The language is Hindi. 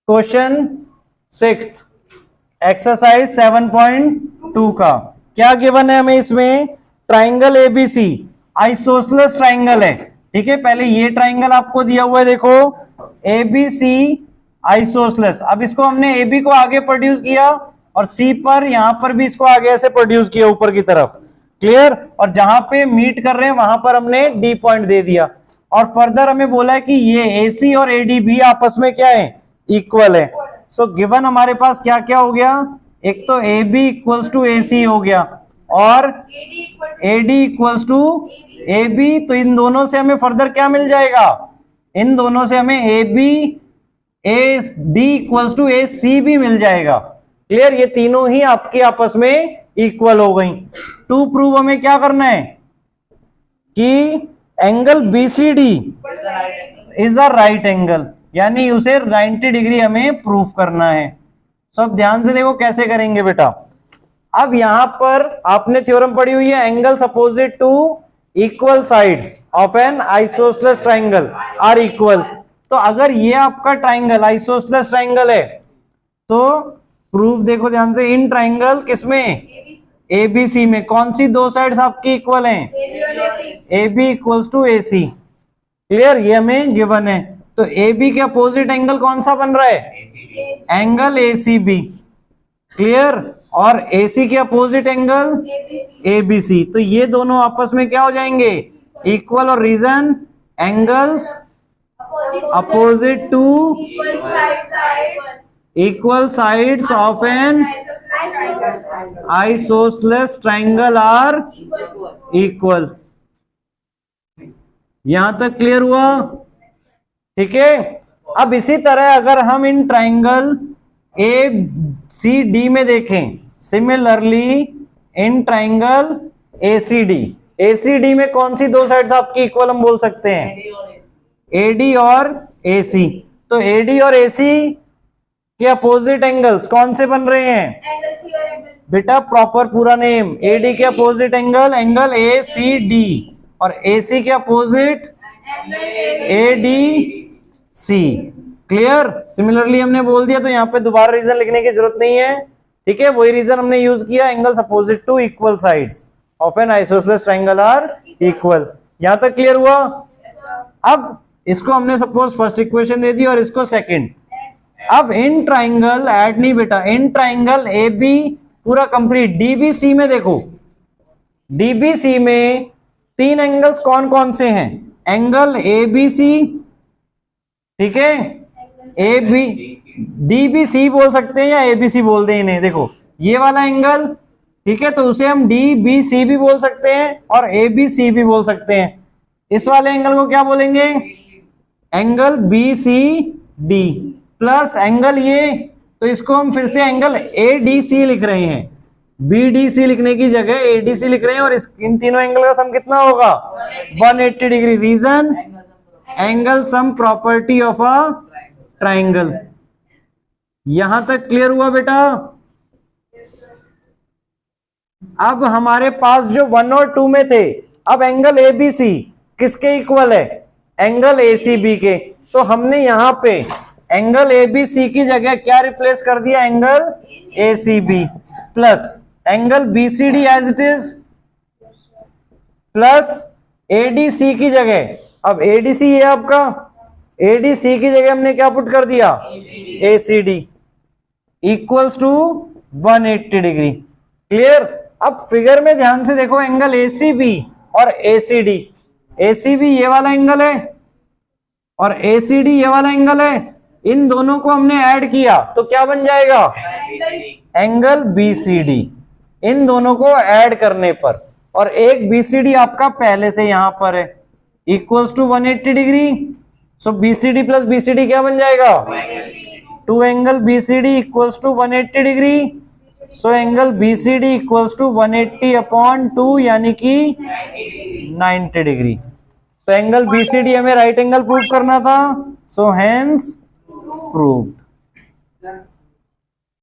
क्वेश्चन 6 एक्सरसाइज 7.2 का क्या गिवन है हमें इसमें? ट्राइंगल एबीसी आइसोसेलेस ट्राइंगल है। ठीक है, पहले ये ट्राइंगल आपको दिया हुआ है, देखो एबीसी आइसोसेलेस। अब इसको हमने एबी को आगे प्रोड्यूस किया और सी पर यहां पर भी इसको आगे ऐसे प्रोड्यूस किया ऊपर की तरफ, क्लियर। और जहां पे मीट कर रहे हैं वहां पर हमने डी पॉइंट दे दिया और फर्दर हमें बोला है कि ये एसी और एडी भी आपस में क्या है? इक्वल है। सो गिवन हमारे पास क्या क्या हो गया? एक तो A B equals to A C हो गया और A D equals to A B. तो इन दोनों से हमें फर्दर क्या मिल जाएगा? इन दोनों से हमें A B A D equals to A C भी मिल जाएगा, क्लियर। ये तीनों ही आपकी आपस में इक्वल हो गई। टू प्रूव हमें क्या करना है कि angle BCD is a right angle, यानी उसे 90 डिग्री हमें प्रूफ करना है। सब ध्यान से देखो कैसे करेंगे बेटा। अब यहां पर आपने थ्योरम पढ़ी हुई है, angles opposite to equal sides of an isosceles triangle are equal. तो अगर ये आपका ट्राइंगल आइसोसेलेस ट्राइंगल है तो प्रूफ देखो ध्यान से, इन ट्राइंगल किसमें? एबीसी में कौन सी दो साइड्स आपकी इक्वल हैं? A B equals to A C, clear. ये हमें गिवन है। तो ए बी के अपोजिट एंगल कौन सा बन रहा है? Angle A C B, clear. और ए सी के opposite angle A B C. तो ये दोनों आपस में क्या हो जाएंगे? इक्वल। और reason angles opposite to equal sides of an isosceles triangle are equal. यहां तक क्लियर हुआ? ठीक है। अब इसी तरह अगर हम इन ट्राइंगल ए सी डी में देखें, similarly in triangle A C D, A C D में कौन सी दो साइड्स आपकी इक्वल हम बोल सकते हैं? एडी और ए सी। तो एडी और ए सी के अपोजिट एंगल्स कौन से बन रहे हैं? बेटा प्रॉपर पूरा नेम, एडी के opposite angle angle A C D और ए सी के opposite A D C, clear. Similarly हमने बोल दिया तो यहाँ पे दोबारा रीजन लिखने की जरूरत नहीं है, ठीक है। वही रीजन हमने यूज किया, angles opposite to equal sides of an isosceles triangle are equal. यहां तक क्लियर हुआ? अब इसको हमने सपोज फर्स्ट इक्वेशन दे दी और इसको सेकंड। अब इन ट्राइंगल ऐड नहीं बेटा, इन ट्राइंगल ए बी पूरा कंप्लीट डीबीसी में देखो, डीबीसी में तीन एंगल्स कौन कौन से हैं? एंगल ए बी सी, ठीक है, A B D B C बोल सकते हैं या ए बी सी बोल दें इन्हें। देखो ये वाला एंगल, ठीक है, तो उसे हम डी बी सी भी बोल सकते हैं और ए बी सी भी बोल सकते हैं। इस वाले एंगल को क्या बोलेंगे? Angle B C D plus angle ये, तो इसको हम फिर से एंगल ए डी सी लिख रहे हैं। बी डी सी लिखने की जगह ए डी सी लिख रहे हैं और इन तीनों एंगल का सम कितना होगा? 180 degree. Reason angle sum property of a triangle. यहां तक क्लियर हुआ बेटा? अब हमारे पास जो 1 और 2 में थे, अब एंगल ए बी सी किसके इक्वल है? एंगल ए सी बी के। तो हमने यहां पे एंगल ए बी सी की जगह क्या रिप्लेस कर दिया? Angle A C B plus angle B C D as it is plus A D C की जगह, अब ए डी सी है आपका, ए डी सी की जगह हमने क्या पुट कर दिया? A C D equals to 180 degree, clear. अब फिगर में ध्यान से देखो, एंगल ए सी बी और A C D, A C B ये वाला एंगल है और ए सी डी ये वाला एंगल है। इन दोनों को हमने ऐड किया तो क्या बन जाएगा? Angle B C D. इन दोनों को ऐड करने पर, और एक बी सी डी आपका पहले से यहां पर है, equals to 180 degree. So B C D plus B C D क्या बन जाएगा? 2 angle B C D equals to 180 degree. So angle B C D equals to 180 upon 2 यानी कि 90 डिग्री। तो एंगल बी सी डी हमें राइट एंगल प्रूव करना था, सो हेंस प्रूव्ड।